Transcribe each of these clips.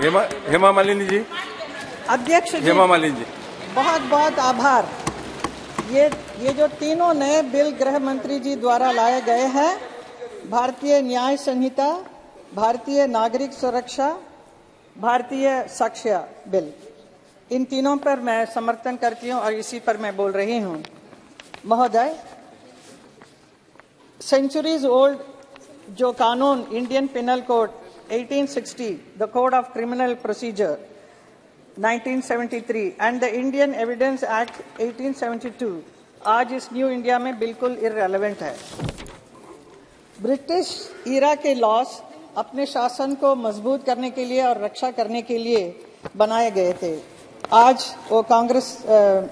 हेमा मालिनी जी। अध्यक्ष जी, हेमा मालिनी जी, बहुत बहुत आभार। ये जो तीनों नए बिल गृह मंत्री जी द्वारा लाए गए हैं, भारतीय न्याय संहिता, भारतीय नागरिक सुरक्षा, भारतीय साक्ष्य बिल, इन तीनों पर मैं समर्थन करती हूं और इसी पर मैं बोल रही हूं। महोदय, सेंचुरीज ओल्ड जो कानून Indian penal code 1860, the code of criminal procedure 1973 and the Indian evidence act 1872 आज इस न्यू इंडिया में बिल्कुल इररेलेवेंट है। ब्रिटिश ईरा के लॉस अपने शासन को मजबूत करने के लिए और रक्षा करने के लिए बनाए गए थे। आज वो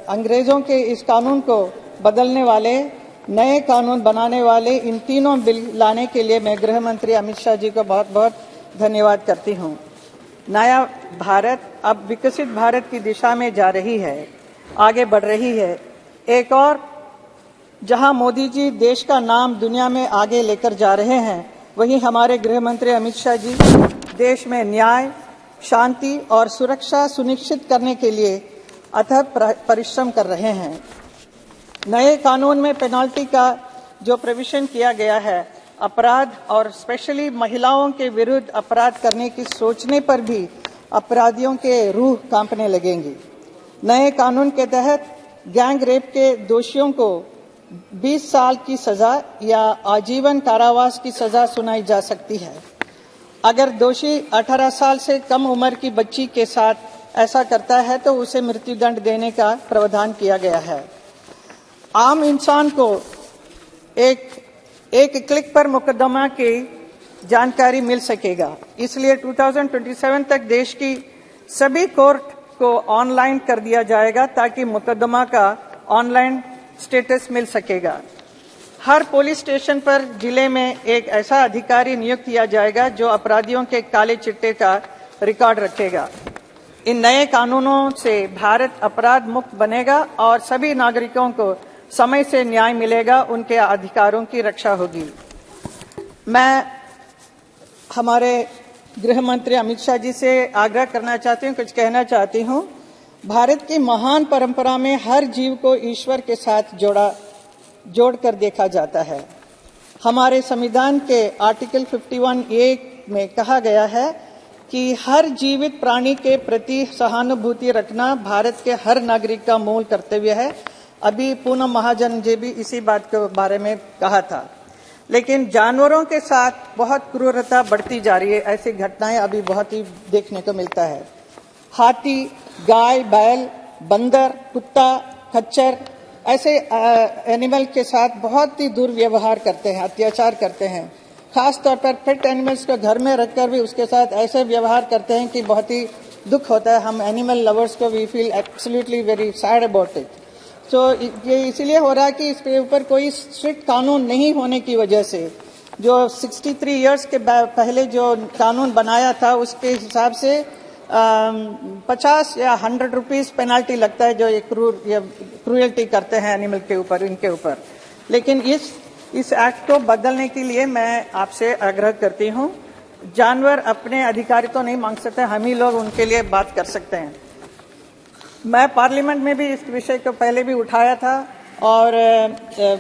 अंग्रेजों के इस कानून को बदलने वाले, नए कानून बनाने वाले इन तीनों बिल लाने के लिए मैं गृह मंत्री अमित शाह जी को बहुत बहुत धन्यवाद करती हूं। नया भारत अब विकसित भारत की दिशा में जा रही है, आगे बढ़ रही है। एक और जहां मोदी जी देश का नाम दुनिया में आगे लेकर जा रहे हैं, वहीं हमारे गृह मंत्री अमित शाह जी देश में न्याय, शांति और सुरक्षा सुनिश्चित करने के लिए अथक परिश्रम कर रहे हैं। नए कानून में पेनाल्टी का जो प्रोविजन किया गया है, अपराध और स्पेशली महिलाओं के विरुद्ध अपराध करने की सोचने पर भी अपराधियों के रूह कांपने लगेंगी। नए कानून के तहत गैंग रेप के दोषियों को 20 साल की सजा या आजीवन कारावास की सजा सुनाई जा सकती है। अगर दोषी 18 साल से कम उम्र की बच्ची के साथ ऐसा करता है तो उसे मृत्युदंड देने का प्रावधान किया गया है। आम इंसान को एक क्लिक पर मुकदमा की जानकारी मिल सकेगा। इसलिए 2027 तक देश की सभी कोर्ट को ऑनलाइन कर दिया जाएगा ताकि मुकदमा का ऑनलाइन स्टेटस मिल सकेगा। हर पुलिस स्टेशन पर जिले में एक ऐसा अधिकारी नियुक्त किया जाएगा जो अपराधियों के काले चिट्टे का रिकॉर्ड रखेगा। इन नए कानूनों से भारत अपराध मुक्त बनेगा और सभी नागरिकों को समय से न्याय मिलेगा, उनके अधिकारों की रक्षा होगी। मैं हमारे गृह मंत्री अमित शाह जी से आग्रह करना चाहती हूँ, कुछ कहना चाहती हूँ। भारत की महान परंपरा में हर जीव को ईश्वर के साथ जोड़कर देखा जाता है। हमारे संविधान के आर्टिकल 51A में कहा गया है कि हर जीवित प्राणी के प्रति सहानुभूति रखना भारत के हर नागरिक का मूल कर्तव्य है। अभी पूनम महाजन जी भी इसी बात के बारे में कहा था। लेकिन जानवरों के साथ बहुत क्रूरता बढ़ती जा रही है। ऐसी घटनाएं अभी बहुत ही देखने को मिलता है। हाथी, गाय, बैल, बंदर, कुत्ता, खच्चर ऐसे एनिमल के साथ बहुत ही दुर्व्यवहार करते हैं, अत्याचार करते हैं। खास तौर पर पेट एनिमल्स को घर में रखकर भी उसके साथ ऐसे व्यवहार करते हैं कि बहुत ही दुख होता है। हम एनिमल लवर्स को we feel absolutely very sad about it. तो ये इसलिए हो रहा है कि इसके ऊपर कोई स्ट्रिक्ट कानून नहीं होने की वजह से जो 63 इयर्स के पहले जो कानून बनाया था उसके हिसाब से 50 या 100 रुपीस पेनाल्टी लगता है जो ये क्रूरल्टी करते हैं एनिमल के ऊपर, इनके ऊपर। लेकिन इस एक्ट को बदलने के लिए मैं आपसे आग्रह करती हूँ। जानवर अपने अधिकार तो नहीं मांग सकते, हम ही लोग उनके लिए बात कर सकते हैं। मैं पार्लियामेंट में भी इस विषय को पहले भी उठाया था और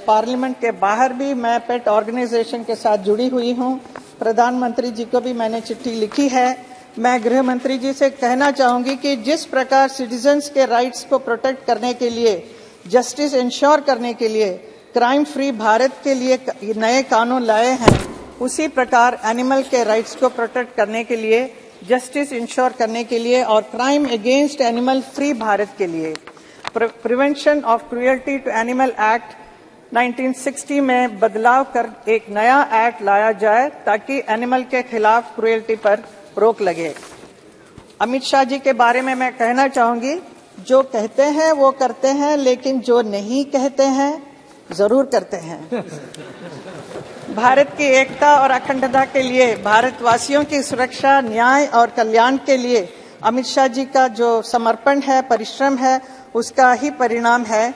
पार्लियामेंट के बाहर भी मैं पेट ऑर्गेनाइजेशन के साथ जुड़ी हुई हूँ। प्रधानमंत्री जी को भी मैंने चिट्ठी लिखी है। मैं गृह मंत्री जी से कहना चाहूंगी कि जिस प्रकार सिटीजन्स के राइट्स को प्रोटेक्ट करने के लिए, जस्टिस इंश्योर करने के लिए क्राइम फ्री भारत के लिए नए कानून लाए हैं, उसी प्रकार एनिमल के राइट्स को प्रोटेक्ट करने के लिए, जस्टिस इंश्योर करने के लिए और crime against animal free Bharat के लिए prevention of cruelty to animal act 1960 में बदलाव कर एक नया एक्ट लाया जाए ताकि एनिमल के खिलाफ क्रूयल्टी पर रोक लगे। अमित शाह जी के बारे में मैं कहना चाहूंगी, जो कहते हैं वो करते हैं, लेकिन जो नहीं कहते हैं जरूर करते हैं। भारत की एकता और अखंडता के लिए, भारतवासियों की सुरक्षा, न्याय और कल्याण के लिए अमित शाह जी का जो समर्पण है, परिश्रम है, उसका ही परिणाम है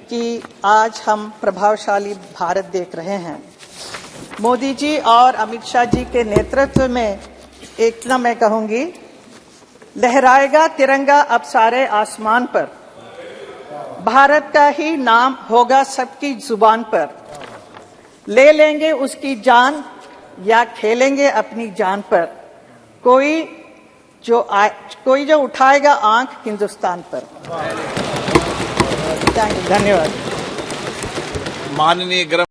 कि आज हम प्रभावशाली भारत देख रहे हैं। मोदी जी और अमित शाह जी के नेतृत्व में, एक ना मैं कहूंगी, लहराएगा तिरंगा अब सारे आसमान पर, भारत का ही नाम होगा सबकी जुबान पर, ले लेंगे उसकी जान या खेलेंगे अपनी जान पर, कोई जो उठाएगा आंख हिंदुस्तान पर। धन्यवाद। माननीय